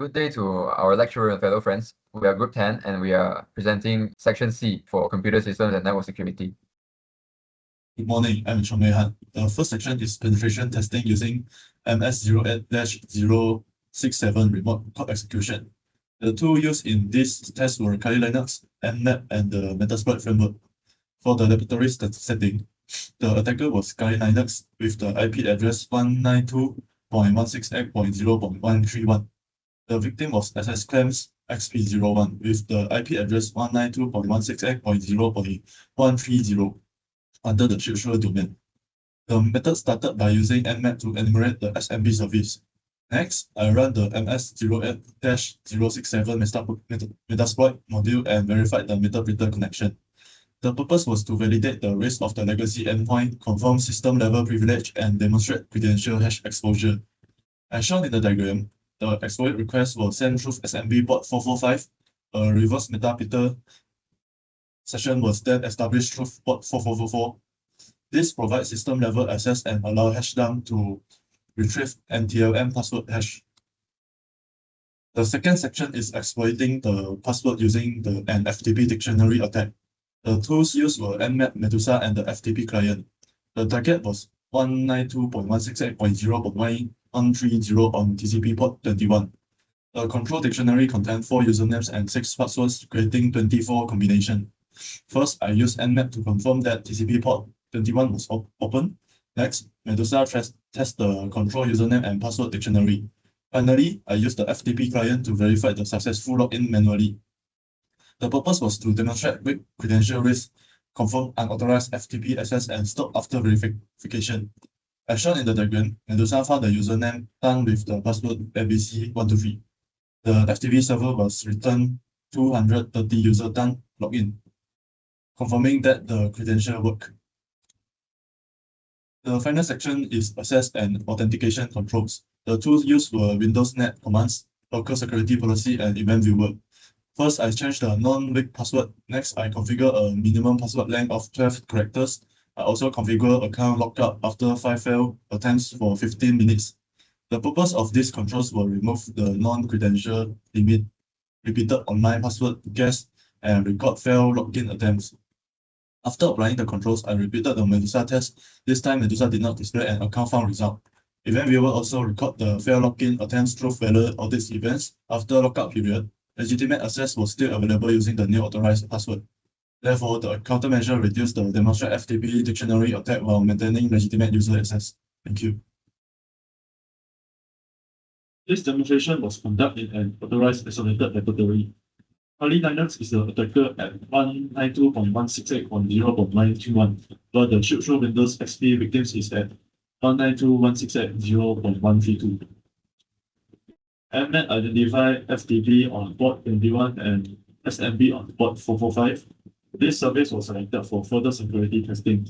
Good day to our lecturer and fellow friends. We are Group 10 and we are presenting Section C for Computer Systems and Network Security. Good morning, I'm Chong Wei Han. The first section is penetration testing using MS08-067 remote code execution. The tool used in this test were Kali Linux, Nmap, and the Metasploit framework. For the laboratory setting, the attacker was Kali Linux with the IP address 192.168.0.131. The victim was SSClamps XP01 with the IP address 192.168.0.130 under the shell domain. The method started by using Nmap to enumerate the SMB service. Next, I run the MS08-067 Metasploit module and verified the MetaPrinter connection. The purpose was to validate the risk of the legacy endpoint, confirm system-level privilege, and demonstrate credential hash exposure. As shown in the diagram, the exploit request will send through SMB port 445. A reverse MetaPrinter session was then established through port 4444. This provides system-level access and allow hashdump to retrieve NTLM password hash. The second section is exploiting the password using an FTP dictionary attack. The tools used were Nmap, Medusa, and the FTP client. The target was 192.168.0.130 on TCP port 21. The control dictionary contained 4 usernames and 6 passwords, creating 24 combinations. First, I used Nmap to confirm that TCP port 21 was open. Next, Medusa test the control username and password dictionary. Finally, I used the FTP client to verify the successful login manually. The purpose was to demonstrate weak credential risk, confirm unauthorized FTP access, and stop after verification. As shown in the diagram, Medusa found the username done with the password ABC123. The FTP server was returned 230 user done login, confirming that the credential work. The final section is access and authentication controls. The tools used were Windows Net commands, local security policy, and event viewer. First, I changed the non-weak password. Next, I configure a minimum password length of 12 characters. I also configure account lockup after 5 failed attempts for 15 minutes. The purpose of these controls will remove the non-credential limit, repeated online password guess, and record failed login attempts. After applying the controls, I repeated the Medusa test. This time, Medusa did not display an account found result. Event viewer also record the failed login attempts through valid audit events. After lockout period, legitimate access was still available using the new authorized password. Therefore, the countermeasure reduced the demonstrate FTP dictionary attack while maintaining legitimate user access. Thank you. This demonstration was conducted in an authorized isolated laboratory. Kali Linux is the attacker at 192.168.0.921, while the shell Windows XP victims is at 192.168.0.132. Nmap identified FTP on port 21 and SMB on port 445. This service was selected for further security testing.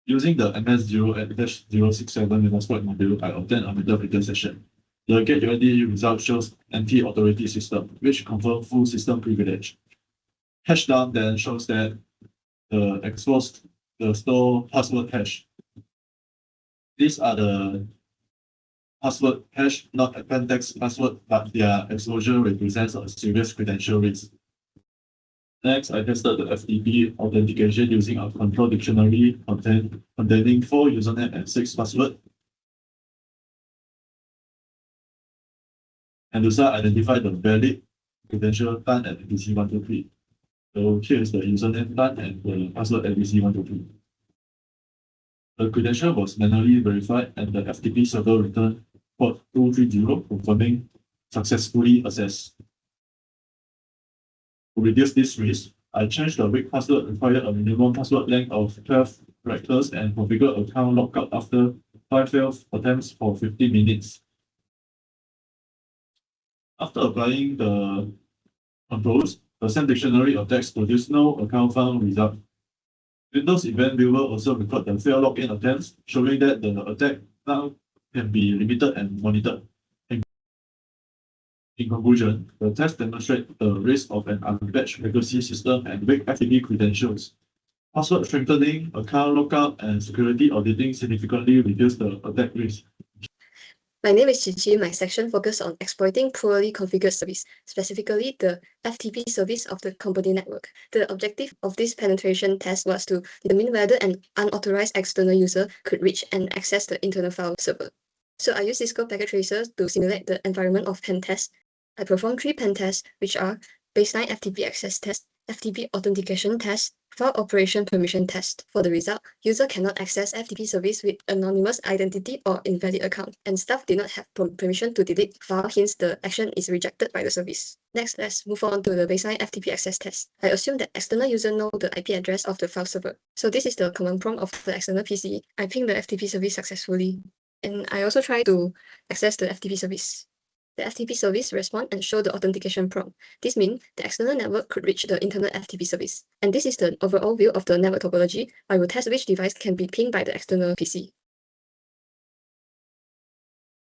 Using the MS08-067 Metasploit module, I obtained a MetaPrinter session. The GetUID result shows anti-authority system, which confirms full system privilege. Hashdump then shows that the exposed the store password hash. These are the password hash, not appendix password, but their exposure represents a serious credential risk. Next, I tested the FTP authentication using a control dictionary containing 4 username and 6 passwords. Medusa identified the valid credential done at ABC123. So here is the username done and the password ABC123. The credential was manually verified and the FTP server returned port 230, confirming successfully accessed. To reduce this risk, I changed the weak password required a minimum password length of 12 characters and configure account lockup after 5 failed attempts for 50 minutes. After applying the controls, the same dictionary of text produced no account found result. Windows Event Viewer also record the failed login attempts, showing that the attack now can be limited and monitored. In conclusion, the test demonstrates the risk of an unpatched legacy system and weak FTP credentials. Password strengthening, account lockup, and security auditing significantly reduce the attack risk. My name is Chichi. My section focuses on exploiting poorly configured service, specifically the FTP service of the company network. The objective of this penetration test was to determine whether an unauthorized external user could reach and access the internal file server. So I use Cisco Packet Tracer to simulate the environment of pen tests. I perform 3 pen tests, which are baseline FTP access test, FTP authentication test, file operation permission test. For the result, user cannot access FTP service with anonymous identity or invalid account, and staff did not have permission to delete file, hence the action is rejected by the service. Next, let's move on to the baseline FTP access test. I assume that external user know the IP address of the file server. So this is the command prompt of the external PC. I ping the FTP service successfully, and I also try to access the FTP service. The FTP service respond and show the authentication prompt. This means the external network could reach the internal FTP service. And this is the overall view of the network topology. I will test which device can be pinged by the external PC.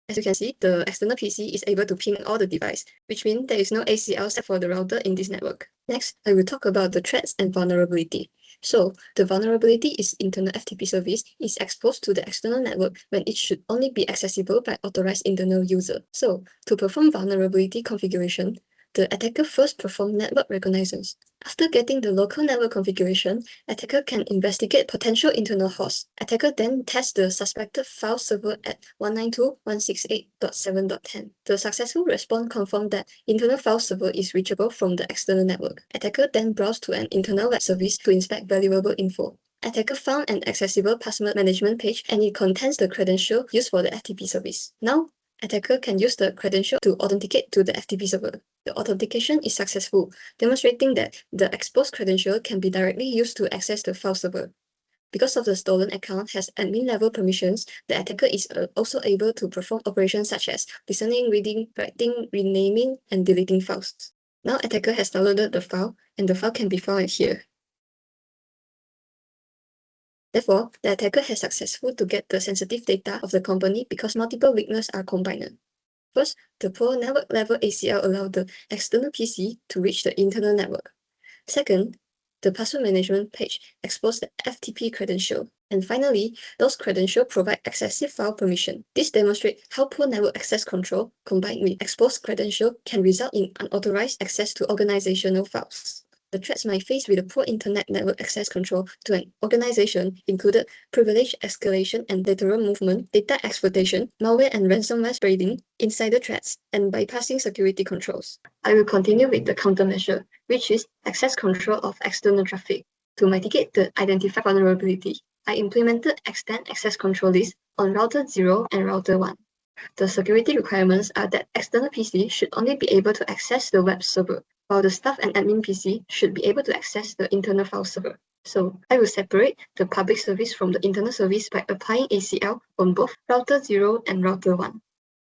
As you can see, the external PC is able to ping all the devices, which means there is no ACL set for the router in this network. Next, I will talk about the threats and vulnerability. So, the vulnerability is internal FTP service is exposed to the external network when it should only be accessible by authorized internal user. So, to perform vulnerability configuration, the attacker first performs network reconnaissance. After getting the local network configuration, attacker can investigate potential internal hosts. Attacker then tests the suspected file server at 192.168.7.10. The successful response confirms that internal file server is reachable from the external network. Attacker then browses to an internal web service to inspect valuable info. Attacker found an accessible password management page and it contains the credential used for the FTP service. Now, attacker can use the credential to authenticate to the FTP server. The authentication is successful, demonstrating that the exposed credential can be directly used to access the file server. Because of the stolen account has admin level permissions, the attacker is also able to perform operations such as listening, reading, writing, renaming, and deleting files. Now attacker has downloaded the file, and the file can be found here. Therefore, the attacker has successful to get the sensitive data of the company because multiple weaknesses are combined. First, the poor network level ACL allows the external PC to reach the internal network. Second, the password management page exposes the FTP credential. And finally, those credentials provide excessive file permission. This demonstrates how poor network access control combined with exposed credential can result in unauthorized access to organizational files. The threats might face with a poor internet network access control to an organization included privilege escalation and lateral movement, data exploitation, malware and ransomware spreading, insider threats, and bypassing security controls. I will continue with the countermeasure, which is access control of external traffic. To mitigate the identified vulnerability, I implemented extend access control list on router 0 and router 1. The security requirements are that external PC should only be able to access the web server, while the staff and admin PC should be able to access the internal file server. So I will separate the public service from the internal service by applying ACL on both router 0 and router 1.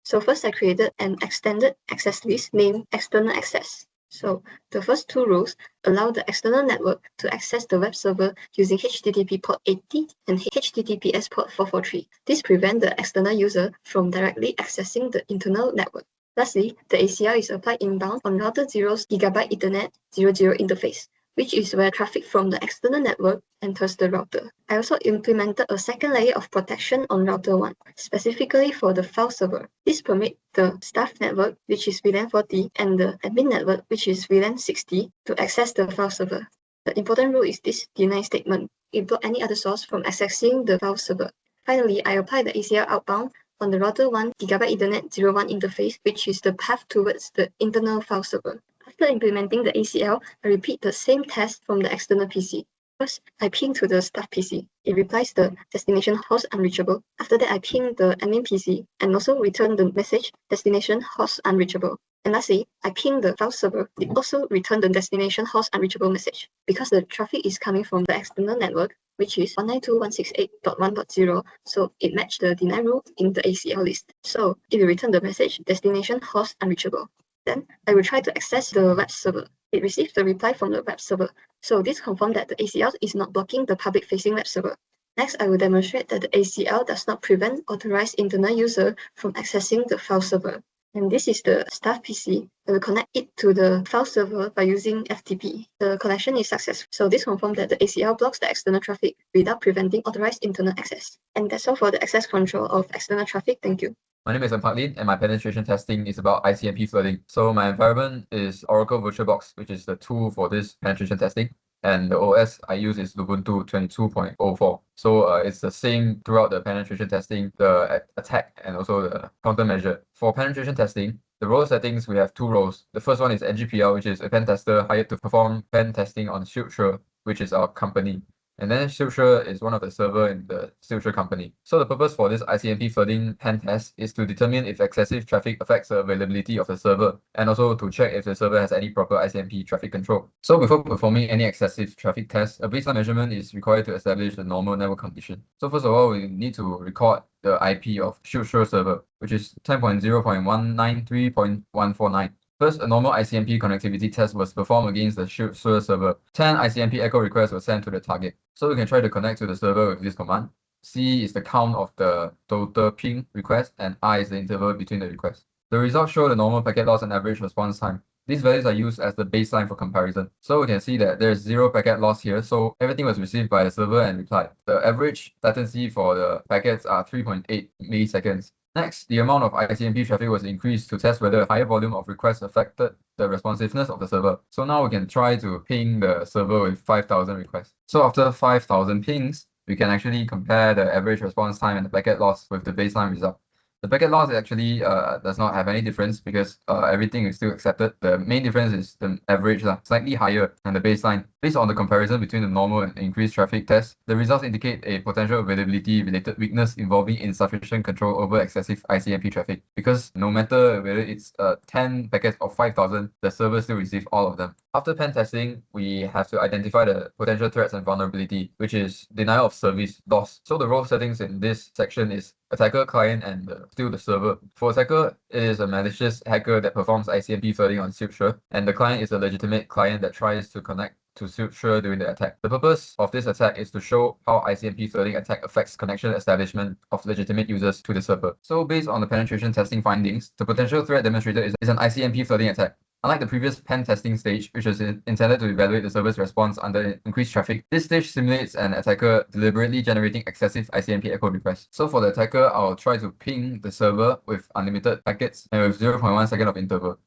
So first I created an extended access list named external access. So the first 2 rows allow the external network to access the web server using HTTP port 80 and HTTPS port 443. This prevents the external user from directly accessing the internal network. Lastly, the ACL is applied inbound on router 0's Gigabyte Ethernet 00 interface, which is where traffic from the external network enters the router. I also implemented a second layer of protection on router 1, specifically for the file server. This permits the staff network, which is VLAN 40, and the admin network, which is VLAN 60, to access the file server. The important rule is this deny statement. It blocks any other source from accessing the file server. Finally, I apply the ACL outbound on the router 1 Gigabyte Ethernet 01 interface, which is the path towards the internal file server. After implementing the ACL, I repeat the same test from the external PC. First, I ping to the staff PC. It replies the destination host unreachable. After that, I ping the admin PC and also return the message destination host unreachable. And lastly, I ping the file server. It also returns the destination host unreachable message. Because the traffic is coming from the external network, which is 192.168.1.0, so it matched the deny rule in the ACL list. So it will return the message destination host unreachable. Then I will try to access the web server. It receives the reply from the web server. So this confirms that the ACL is not blocking the public-facing web server. Next, I will demonstrate that the ACL does not prevent authorized internal user from accessing the file server. And this is the staff PC. I will connect it to the file server by using FTP. The connection is successful. So this confirms that the ACL blocks the external traffic without preventing authorized internal access. And that's all for the access control of external traffic. Thank you. My name is Lin, and my penetration testing is about ICMP flooding. So my environment is Oracle VirtualBox, which is the tool for this penetration testing. And the OS I use is Ubuntu 22.04. So it's the same throughout the penetration testing, the attack, and also the countermeasure. For penetration testing, the role settings, we have two roles. The first one is NGPL, which is a pen tester hired to perform pen testing on SecC, which is our company. And then SecC is one of the server in the SecC company. So the purpose for this ICMP flooding pen test is to determine if excessive traffic affects the availability of the server, and also to check if the server has any proper ICMP traffic control. So before performing any excessive traffic test, a baseline measurement is required to establish the normal network condition. So first of all, we need to record the IP of SecC server, which is 10.0.193.149. First, a normal ICMP connectivity test was performed against the SecC server. 10 ICMP echo requests were sent to the target. So we can try to connect to the server with this command. C is the count of the total ping request, and I is the interval between the requests. The results show the normal packet loss and average response time. These values are used as the baseline for comparison. So we can see that there's 0 packet loss here, so everything was received by the server and replied. The average latency for the packets are 3.8 milliseconds. Next, the amount of ICMP traffic was increased to test whether a higher volume of requests affected the responsiveness of the server. So now we can try to ping the server with 5,000 requests. So after 5,000 pings, we can actually compare the average response time and the packet loss with the baseline result. The packet loss actually does not have any difference because everything is still accepted. The main difference is the average, slightly higher than the baseline. Based on the comparison between the normal and increased traffic test, the results indicate a potential availability related weakness involving insufficient control over excessive ICMP traffic. Because no matter whether it's 10 packets or 5,000, the server still receives all of them. After pen testing, we have to identify the potential threats and vulnerability, which is denial of service, DOS. So the role settings in this section is attacker, client, and still the server. For attacker, it is a malicious hacker that performs ICMP flooding on SecC, and the client is a legitimate client that tries to connect to SecC during the attack. The purpose of this attack is to show how ICMP flooding attack affects connection establishment of legitimate users to the server. So based on the penetration testing findings, the potential threat demonstrated is an ICMP flooding attack. Unlike the previous pen testing stage, which was intended to evaluate the server's response under increased traffic, this stage simulates an attacker deliberately generating excessive ICMP echo requests. So for the attacker, I'll try to ping the server with unlimited packets and with 0.1 second of interval.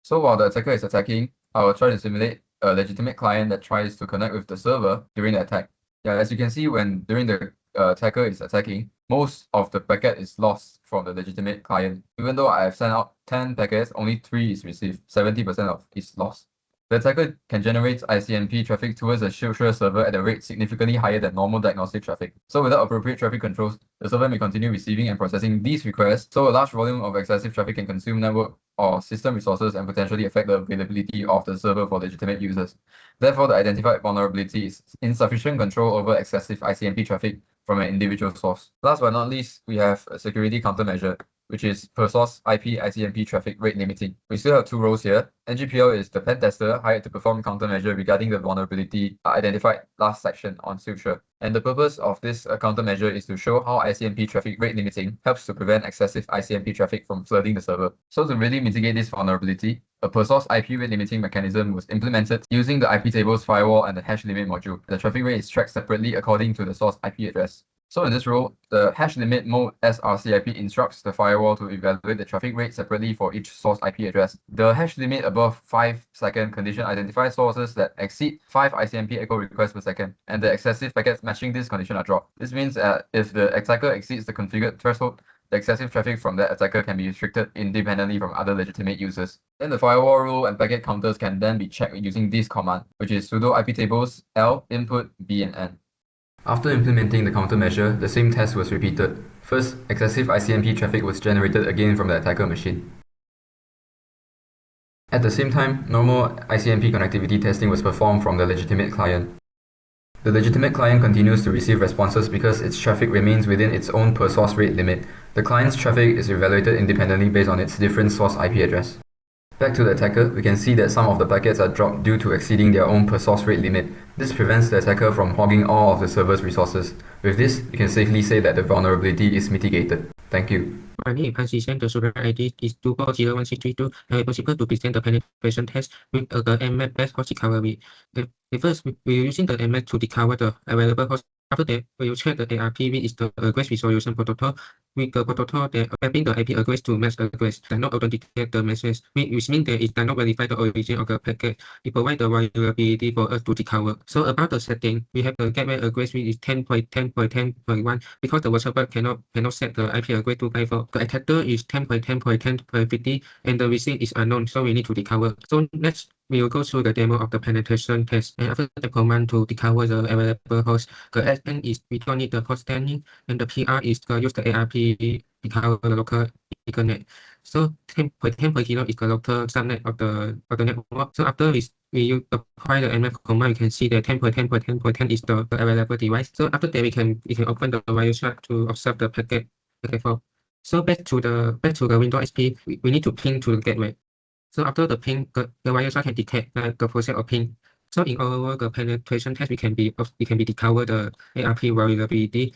So while the attacker is attacking, I will try to simulate a legitimate client that tries to connect with the server during the attack. Yeah, as you can see, during the attacker is attacking, most of the packet is lost from the legitimate client. Even though I have sent out 10 packets, only 3 is received. 70% of is lost. The attacker can generate ICMP traffic towards the SecC server at a rate significantly higher than normal diagnostic traffic. So without appropriate traffic controls, the server may continue receiving and processing these requests, so a large volume of excessive traffic can consume network or system resources and potentially affect the availability of the server for legitimate users. Therefore, the identified vulnerability is insufficient control over excessive ICMP traffic from an individual source. Last but not least, we have a security countermeasure, which is per source IP ICMP traffic rate limiting. We still have two roles here. NGPL is the pen tester hired to perform countermeasure regarding the vulnerability identified last section on SecC. And the purpose of this countermeasure is to show how ICMP traffic rate limiting helps to prevent excessive ICMP traffic from flooding the server. So to really mitigate this vulnerability, a per source IP rate limiting mechanism was implemented using the IP tables firewall and the hash limit module. The traffic rate is tracked separately according to the source IP address. So in this role, the hash limit mode srcip instructs the firewall to evaluate the traffic rate separately for each source IP address. The hash limit above 5-second condition identifies sources that exceed 5 ICMP echo requests per second, and the excessive packets matching this condition are dropped. This means that if the attacker exceeds the configured threshold, the excessive traffic from that attacker can be restricted independently from other legitimate users. Then the firewall rule and packet counters can then be checked using this command, which is sudo iptables l input b and n. After implementing the countermeasure, the same test was repeated. First, excessive ICMP traffic was generated again from the attacker machine. At the same time, normal ICMP connectivity testing was performed from the legitimate client. The legitimate client continues to receive responses because its traffic remains within its own per source rate limit. The client's traffic is evaluated independently based on its different source IP address. Back to the attacker, we can see that some of the packets are dropped due to exceeding their own per source rate limit. This prevents the attacker from hogging all of the server's resources. With this, we can safely say that the vulnerability is mitigated. Thank you. My name is Shen. The server ID is 2401632. I will possible to present the penetration test with the MF best host recovery. First, we are using the MF to recover the available host. After that, we will check the ARP, which is the request resolution protocol. with the protocol that mapping the IP address to mesh address does not authenticate the message, which means that it does not verify the origin of the packet. It provides the vulnerability for us to recover. So about the setting, we have the gateway address which is 10.10.10.1 because the workshop cannot set the IP address to 54. The attacker is 10.10.10.50 and the receipt is unknown, so we need to recover. So next, we will go through the demo of the penetration test. And after the command to recover the available host, the SN is we don't need the host standing, and the PR is use the ARP recover the local Ethernet. So 10.10.0 is the local subnet of the network. So after we apply the nmap command, we can see that 10.10.10.10 is the available device. So after that, we can open the Wireshark to observe the packet flow. So back to the Windows XP, we need to ping to the gateway. So after the ping, the Wireshark can detect the process of ping. So in our the penetration test, we can recover the ARP vulnerability.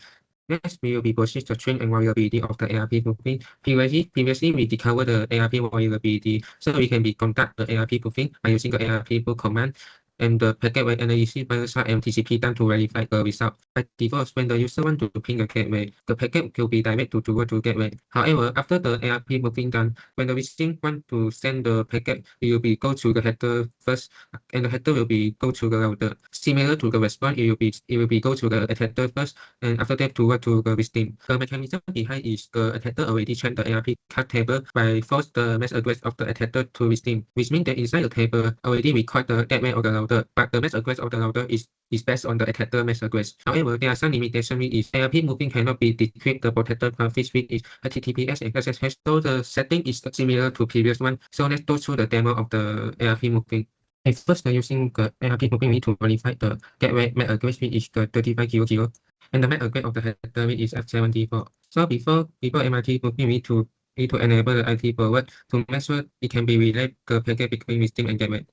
Next, we will be proceed the string and vulnerability of the ARP proofing. Previously we discovered the ARP vulnerability, so we can conduct the ARP proofing by using the ARP proof command and the packet weight analysis by and TCP done to verify the result. By default, when the user want to ping the gateway, the packet will be directed to gateway. However, after the ARP proofing done, when the receiver want to send the packet, it will be go to the header first, and the header will be go to the router. Similar to the response, it will be go to the attacker first, and after that to the victim. The mechanism behind is the attacker already checked the ARP card table by force the mesh address of the attacker to victim, which means that inside the table already record the gateway of the router, but the mesh address of the router is based on the attacker mesh address. However, there are some limitations which is ARP moving cannot be decrypted the protected config which is HTTPS and SSH. So the setting is similar to previous one. So let's go through the demo of the ARP moving. At first, using the ARP moving, we need to verify the gateway MAC address which is the 3500, and the MAC address of the header which is F74. So before MRT moving, we need to enable the IP forward to make sure it can be relayed the packet between victim and gateway.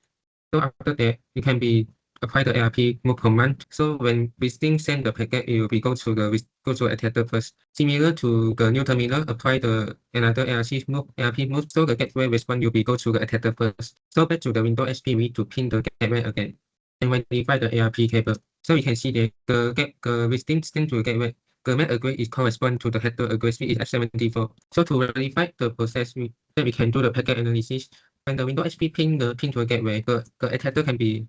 So after that, you can apply the ARP move command. So when victim send the packet, it will be go to attacker first. Similar to the new terminal, apply the another ARP move. So the gateway response will be go to the attacker first. So back to the Windows XP, we need to pin the gateway again and verify the ARP cable. So we can see that the victim send to the gateway. The MAC address is correspond to the header address which is F74. So to verify the process, we can do the packet analysis. When the Windows XP ping to a gateway, the attacker can be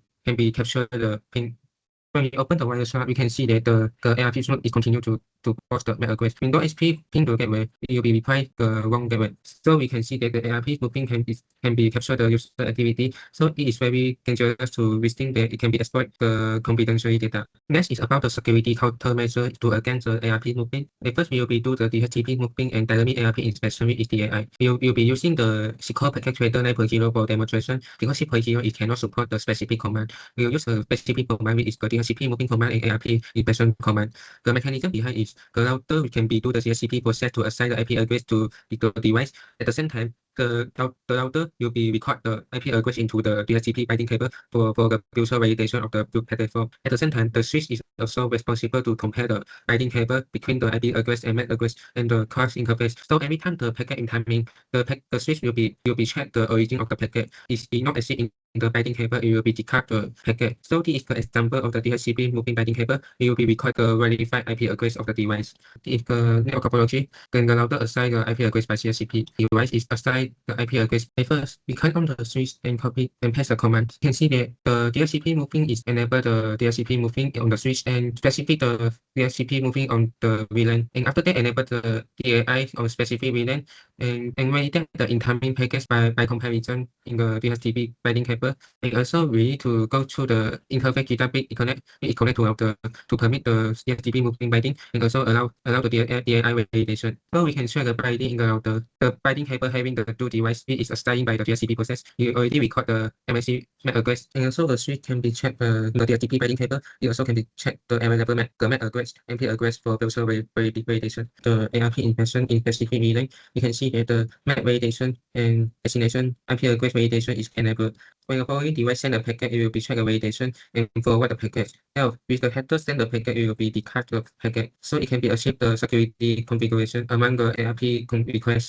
capture the ping. When we open the Wireshark, we can see that the ARP node is continue to post the MAC address. Windows XP ping to a gateway, it will be replied the wrong gateway. So we can see that the ARP moving can be capture the user activity. So it is very dangerous to risking that it can be exploit the confidential data. Next is about the security countermeasure to against the ARP moving. First, we will be do the DHCP moving and dynamic ARP inspection with DAI. We will be using the SecC packet trader 9.0 for demonstration because 6.0 it cannot support the specific command. We will use the specific command which is the DHCP moving command and ARP inspection command. The mechanism behind is the router we can do the DHCP process to assign the IP address to the device. At the same time, the router will be record the IP address into the DHCP binding cable for the user validation of the boot platform. At the same time, the switch is also responsible to compare the binding cable between the IP address and MAC address and the class interface. So every time the packet incoming, the switch will be check the origin of the packet. If it not exceed in the binding cable, it will be decode the packet. So this is the example of the DHCP moving binding cable. It will be record the verified IP address of the device. If the network topology, then the router assign the IP address by DHCP. Device is assigned the IP address. At first, we click on the switch and copy and paste the command. You can see that the DHCP moving is enable the DHCP moving on the switch and specify the DHCP moving on the VLAN. And after that, enable the DAI on specific VLAN and validate the incoming packets by comparison in the DHCP binding cable. And also, we need to go through the interface gigabit connect to router to permit the DHCP moving binding and also allow the DAI validation. So we can share the binding in the router. The binding cable having the two device is assigned by the DHCP process. You already record the MSC MAC address, and also the switch can be checked in the DHCP binding cable. It also can be checked the available MAC address, MP address for user validation. The ARP inspection in specific VLAN, you can see that the MAC validation and destination IP address validation is enabled. When a following device send a packet, it will be check the validation and forward the packet. Now, with the header send the packet, it will be decode the packet. So it can be achieved the security configuration among the ARP requests.